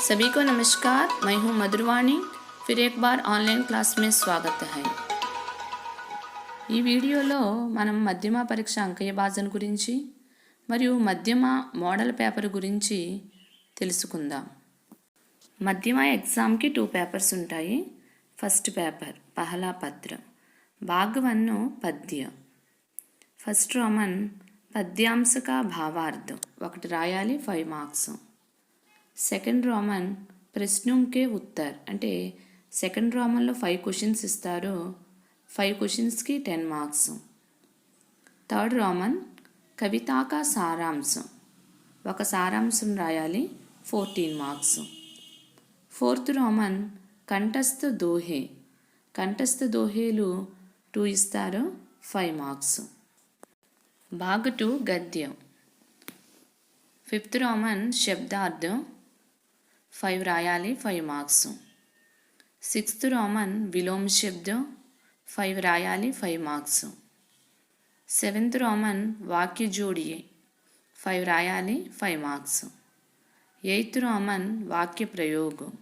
सभी को नमस्कार। मैं हूं मधुरवाणी। फिर एक बार ऑनलाइन क्लास में स्वागत है। ఈ వీడియోలో మనం మధ్యమ పరీక్ష అంకయ్యభాజన గురించి మరియు మధ్యమ మోడల్ పేపర్ గురించి తెలుసుకుందాం। మధ్యమ ఎగ్జామ్కి 2 పేపర్స్ ఉంటాయి। ఫస్ట్ పేపర్ పహలా పత్ర భాగ్ 1 పద్య। ఫస్ట్ రోమన్ పద్యాంశ కా భావార్థ ఒకటి రాయాలి 5 మార్క్స్। సెకండ్ రోమన్ ప్రశ్నों के उत्तर అంటే సెకండ్ రోమన్లో 5 క్వశ్చన్స్ ఇస్తారు। 5 క్వశ్చన్స్కి 10 మార్క్స్। థర్డ్ రోమన్ కవితా కా సారాంశం ఒక సారాంశం రాయాలి 14 మార్క్స్। ఫోర్త్ రోమన్ కంఠస్థ దోహే కంఠస్థ దోహేలు 2 ఇస్తారు 5 మార్క్స్। భాగ్ 2 గద్యం। ఫిఫ్త్ రోమన్ శబ్దార్థం 5 రాయాలి 5 మార్క్స్। సిక్స్త్ రోమన్ విలోమ శబ్దం 5 రాయాలి 5 మార్క్స్। సెవెంత్ రోమన్ వాక్య జోడియే 5 రాయాలి 5 మార్క్స్। ఎయిత్ రోమన్ వాక్య ప్రయోగం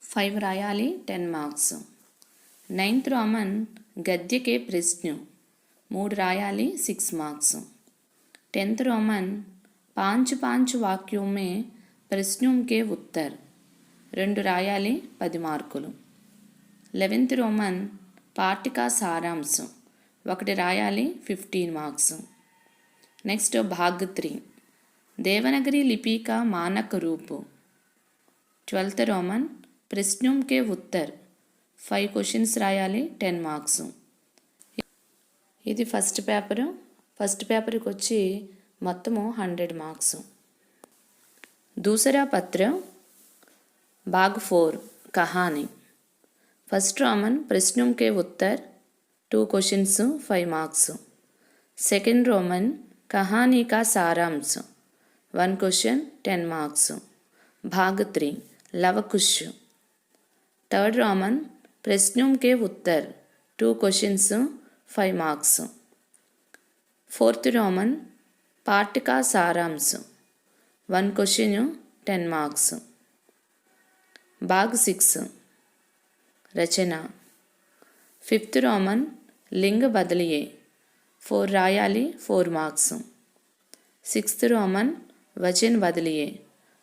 5 రాయాలి 10 మార్క్స్। నైన్త్ రోమన్ गद्य के प्रश्न 3 रायाली 6 मार्क्स। 10th रोमन 5 वाक्यों में प्रश्नों के उत्तर 2 रायाली 10 मार्कुलु। 11th रोमन पाठ का सारांश 1 रायाली 15 मार्क्स। नेक्स्ट भाग 3 देवनागरी लिपि का मानक रूप। 12th रोमन प्रश्नों के उत्तर 5 क्वेश्चंस रायाली 10 మార్క్స్। ఇది ఫస్ట్ పేపర్కి వచ్చి మొత్తము 100 మార్క్స్। दूसरा पत्र भाग 4 कहानी। फर्स्ट रोमन प्रश्नों के उत्तर 2 क्वेश्चंस 5 मार्क्स। सेकंड रोमन कहानी का सारांश 1 क्वेश्चन 10 मार्क्स। भाग 3 लवकुश। थर्ड रोमन प्रश्नों के उत्तर 2 क्वेश्चंस 5 मार्क्स। फोर्थ रोमन पाठ का सारांश 1 क्वेश्चन 10 मार्क्स। भाग 6 रचना। फिफ्थ रोमन लिंग बदलिए 4 रायाली 4 मार्क्स। सिक्स्थ रोमन वचन बदलिए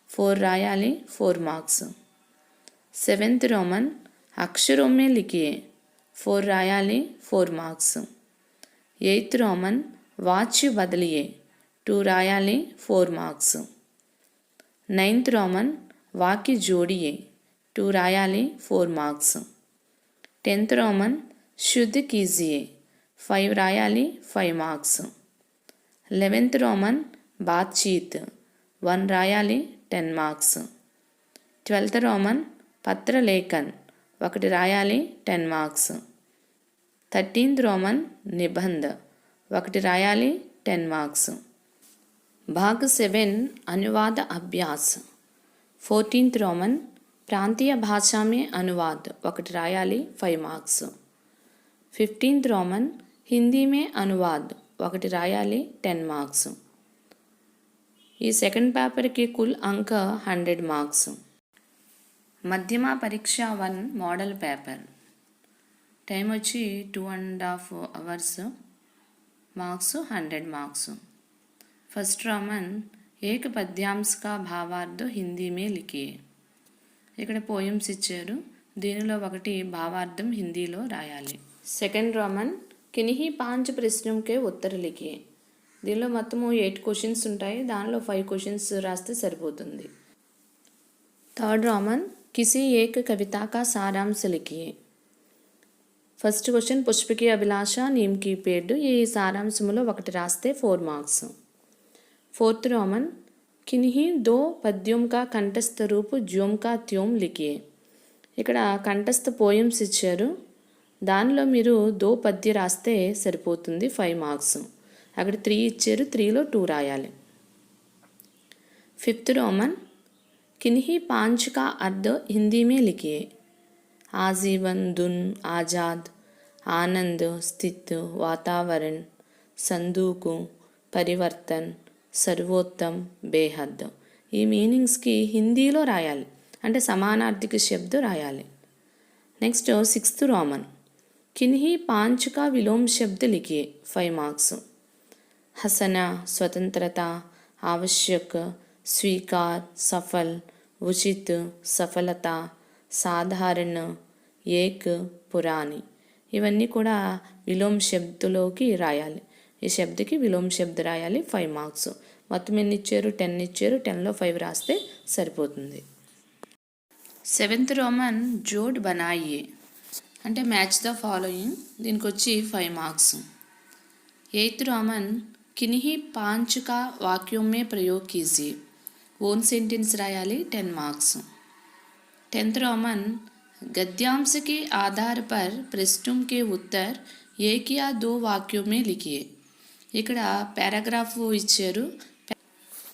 4 रायाली 4 मार्क्स। सेवेंथ रोमन अक्षरों में लिखिए 4 रायाली 4 मार्क्स। एट्थ रोमन वाच्य बदलिए 2 रायाली 4 मार्क्स। नाइन्थ रोमन वाक्य जोड़िए 2 रायाली 4 मार्क्स। 10th रोमन शुद्ध कीजिए 5 रायाली 5 मार्क्स। 11th रोमन बातचीत 1 रायाली 10 मार्क्स। 12th रोमन पत्र लेखन 1 रायाली 10 मार्क्स। 13th रोमन निबंध 1 रायाली 10 मार्क्स। भाग 7 अनुवाद अभ्यास। 14th रोमन प्रांतीय भाषा में अनुवाद 1 रायाली 5 मार्क्स। 15th रोमन हिंदी में अनुवाद 1 रायाली 10 मार्क्स। ఈ సెకండ్ పేపర్కి కుల్ అంక 100 మార్క్స్। మధ్యమ పరీక్ష 1 మోడల్ పేపర్ టైం వచ్చి 2.5 hours, marks 100 marks. First Roman एक पद्यांश का भावार्थ हिंदी में लिखिए। ఇక్కడ పోయమ్స్ ఇచ్చారు, దీనిలో ఒకటి భావార్థం హిందీలో రాయాలి। సెకండ్ రోమన్ किन्हीं 5 प्रश्नों के उत्तर लिखिए। దీనిలో మొత్తము 8 క్వశ్చన్స్ ఉంటాయి, దానిలో 5 క్వశ్చన్స్ రాస్తే సరిపోతుంది। థర్డ్ రోమన్ किसी एक कविता का सारांश लिखिए। ఫస్ట్ క్వశ్చన్ పుష్ప की अभिलाषा नीम की पेड़, ఈ సారాంశంలో ఒకటి రాస్తే 4 మార్క్స్। फोर्थ रोमन किन्हीं 2 पद्यों का कंठस्थ रूप ज्यों का त्यों लिखिए। ఇక్కడ కంఠస్థ పోయమ్స్ ఇచ్చారు, దానిలో మీరు 2 పద్య రాస్తే సరిపోతుంది 5 మార్క్స్। అక్కడ 3 ఇచ్చారు, 3లో 2 రాయాలి। फिफ्थ रोमन किन्हीं 5 का अर्थ हिंदी में लिखिए। आजीवन, धुन, आजाद, आनंद, स्थित, वातावरण, संदूक, परिवर्तन, सर्वोत्तम, बेहद, ఈ మీనింగ్స్కి హిందీలో రాయాలి, అంటే సమానార్థిక శబ్దం రాయాలి. నెక్స్ట్ 6th रोमन किन्हीं 5 का विलोम शब्द लिखिए 5 मार्क्स. हंसना, स्वतंत्रता, आवश्यक, स्वीकार, सफल, उचित, सफलता, సాధారణ, ఏక్, పురాణి ఇవన్నీ కూడా విలోమ శబ్దలోకి రాయాలి. ఈ శబ్దకి విలోమ శబ్ద రాయాలి. 5 మార్క్స్. మొత్తం ఎన్ని ఇచ్చారు? 10 ఇచ్చారు. 10లో 5 రాస్తే సరిపోతుంది. 7th रोमन జోడ్ బనాయియే అంటే మ్యాచ్ ద ఫాలోయింగ్, దీనికి వచ్చి 5 మార్క్స్. 8th रोमन किन्हीं 5 का वाक्यों में प्रयोग कीजिए ఓన్ సెంటెన్స్ రాయాలి. 10 మార్క్స్. 10th रोमन गद्यांश के आधार पर प्रश्नों के उत्तर एक या 2 वाक्यों में लिखिए. ఇక్కడ పారాగ్రాఫ్ ఇచ్చారు.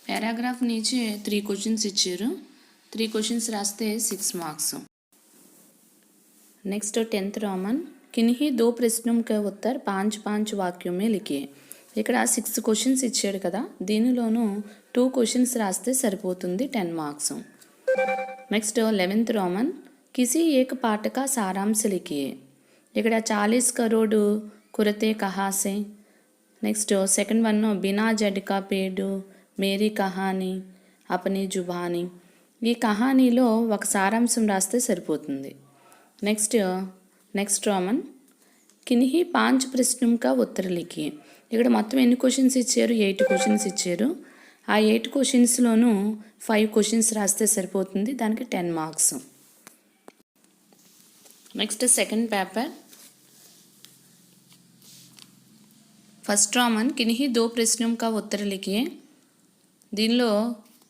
పారాగ్రాఫ్ నుంచి 3 క్వశ్చన్స్ ఇచ్చారు. 3 క్వశ్చన్స్ రాస్తే 6 మార్క్స్. నెక్స్ట్ 10th रोमन किन्हीं 2 प्रश्नों के उत्तर 5 वाक्यों में लिखिए. ఇక్కడ 6 క్వశ్చన్స్ ఇచ్చాడు కదా, దీనిలోనూ 2 క్వశ్చన్స్ రాస్తే సరిపోతుంది. 10 మార్క్స్. నెక్స్ట్ 11th रोमन किसी एक पाठ का सारांश लिखिए. ఇక్కడ 40 करोड़ कुरते कहाँ से. నెక్స్ట్ సెకండ్ వన్ బినా జడ్కా పేడు, మేరీ కహానీ, అపనీ జుబానీ. ఈ కహానీలో ఒక సారాంశం రాస్తే సరిపోతుంది. నెక్స్ట్ रोमन किन्हीं 5 प्रश्नों का उत्तर लिखिए. ఇక్కడ మొత్తం ఎన్ని క్వశ్చన్స్ ఇచ్చారు? 8 క్వశ్చన్స్ ఇచ్చారు. ఆ 8 క్వశ్చన్స్లోనూ 5 క్వశ్చన్స్ రాస్తే సరిపోతుంది. దానికి 10 marks. Next second paper. First Roman किन्हीं 2 प्रश्नों का उत्तर लिखिए. దీనిలో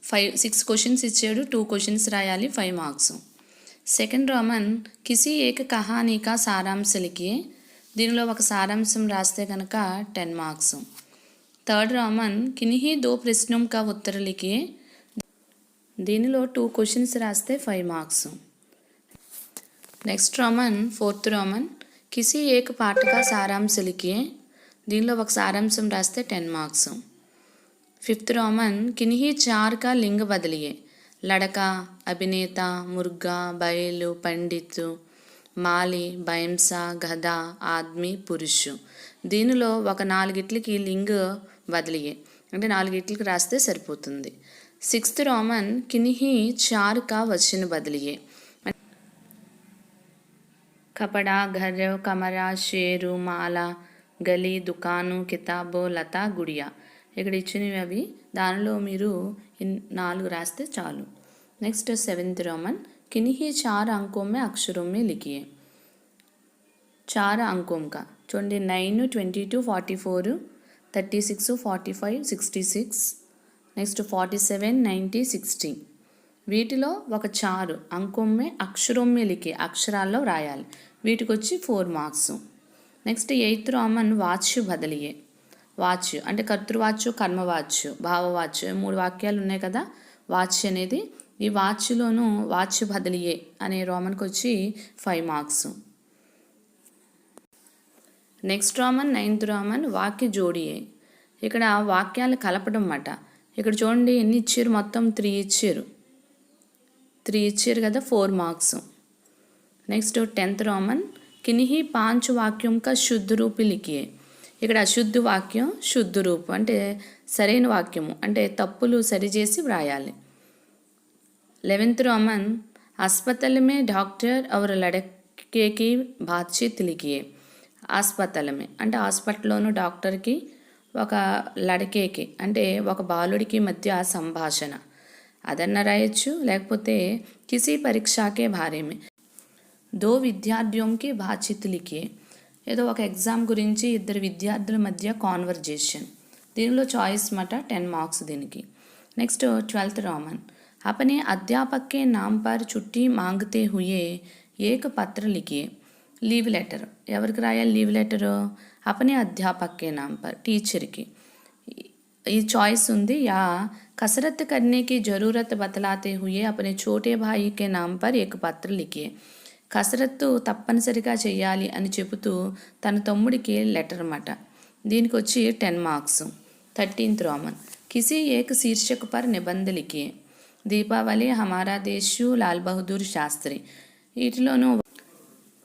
6 క్వశ్చన్స్ ఇచ్చాడు. 2 క్వశ్చన్స్ రాయాలి. 5 మార్క్స్. సెకండ్ रोमन किसी एक कहानी का सारांश लिखिए. దీనిలో ఒక సారాంశం రాస్తే కనుక 10 మార్క్స్. థర్డ్ रोमन किन्हीं 2 प्रश्नों का उत्तर लिखिए. దీనిలో 2 క్వశ్చన్స్ రాస్తే 5 మార్క్స్. నెక్స్ట్ ఫోర్త్ रोमन किसी एक पाठ का सारांश लिखिए. దీనిలో ఒక సారాంశం రాస్తే 10 మార్క్స్. ఫిఫ్త్ रोमन किन्हीं 4 का लिंग बदलिए. लड़का, अभिनेता, मुर्गा, बैल, पंडित, మాలి, బైంస, గధ, ఆద్మి, పురుషు. దీనిలో ఒక 4 లింగ్ బదిలియే, అంటే 4 రాస్తే సరిపోతుంది. 6th रोमन किन्हीं 4 का वचन बदलिए. కపడా, ఘర్, కమరా, షేరు, మాల, గలీ, దుకాను, కితాబు, లత, గుడియా. ఇక్కడ ఇచ్చినవి అవి, దానిలో మీరు 4 రాస్తే చాలు. నెక్స్ట్ 7th रोमन किन्हीं 4 अंकों में अक्षरों में लिखिए. 4 अंकों का చూడండి 9, 22, 44, 36, 45, 66, నెక్స్ట్ 47, 90, 60. వీటిలో ఒక 4 अंकों में अक्षरों में लिखे, అక్షరాల్లో రాయాలి. వీటికి వచ్చి 4 మార్క్స్. నెక్స్ట్ 8th रोमन వాచ్యు బదలియే. వాచ్యు అంటే కర్తృవాచ్యు, కర్మవాచ్యు, భావవాచ్యు, 3 వాక్యాలు ఉన్నాయి కదా వాచ్యు అనేది. ఈ వాచ్యులోను వాచ్యు బదలియే అనే రోమన్కి వచ్చి 5 marks. Next Roman 9th Roman వాక్య జోడియే. ఇక్కడ వాక్యాలు కలపడం అన్నమాట. ఇక్కడ చూడండి ఎన్ని ఇచ్చారు, మొత్తం 3 ఇచ్చారు. 3 ఇచ్చారు కదా, 4 మార్క్స్. నెక్స్ట్ 10th रोमन किन्हीं 5 वाक्यों का शुद्ध रूप लिखिए. ఇక్కడ అశుద్ధ వాక్యం, శుద్ధ రూపం అంటే సరైన వాక్యము, అంటే తప్పులు సరిచేసి వ్రాయాలి. 11th रोमन अस्पताल में डॉक्टर और लड़के की बातचीत लिखिए. హాస్పిటల్ అంటే హాస్పిటల్లోను డాక్టర్కి ఒక లడకేకి అంటే ఒక బాలుడికి మధ్య సంభాషణ అదన్న రాయొచ్చు. లేకపోతే కిసి పరీక్షకే బారే మే 2 విద్యార్థుల కి బాతచీత్ లిఖిए. ఏదో ఒక ఎగ్జామ్ గురించి 2 విద్యార్థుల మధ్య కాన్వర్జేషన్. దీనిలో చాయిస్ మాట 10 మార్క్స్ దీనికి. నెక్స్ట్ 12th रोमन अपने अध्यापक के नाम पर छुट्टी मांगते हुए एक पत्र लिखिए. लीव लेटर ఎవరికి రాయాలి? లీవ్ లెటర్ अपने अध्यापक के नाम पर, టీచర్కి. ఈ చాయిస్ ఉంది. या कसरत करने की ज़रूरत बतलाते हुए अपने छोटे भाई के नाम पर एक पत्र लिखिए. కసరత్తు తప్పనిసరిగా చేయాలి అని చెబుతూ తన తమ్ముడికి లెటర్ అన్నమాట. దీనికి వచ్చి 10 మార్క్స్. 13th रोमन किसी एक शीर्षक पर निबंध लिखिए. దీపావళి, హమారా దేశు, లాల్ బహదూర్ శాస్త్రి. వీటిలోనూ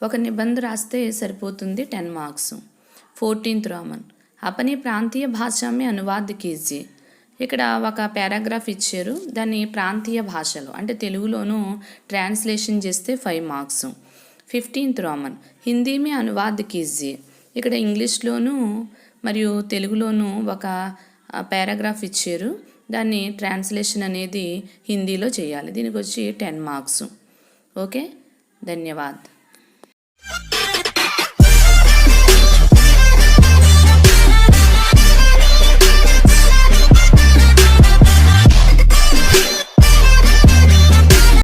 ఒక నిబంధన రాస్తే సరిపోతుంది, 10 మార్క్స్. 14th రోమన్, అపని ప్రాంతీయ భాష మే అనువాద్ కీజియే. ఇక్కడ ఒక పారాగ్రాఫ్ ఇచ్చారు, దాన్ని ప్రాంతీయ భాషలో అంటే తెలుగులోనూ ట్రాన్స్లేషన్ చేస్తే 5 మార్క్స్. 15th రోమన్, హిందీ మే అనువాద్ కీజియే. ఇక్కడ ఇంగ్లీష్లోనూ మరియు తెలుగులోనూ ఒక పారాగ్రాఫ్ ఇచ్చారు, దాన్ని ట్రాన్స్లేషన్ అనేది హిందీలో చేయాలి. దీనికి వచ్చి 10 మార్క్స్. ఓకే, ధన్యవాద్.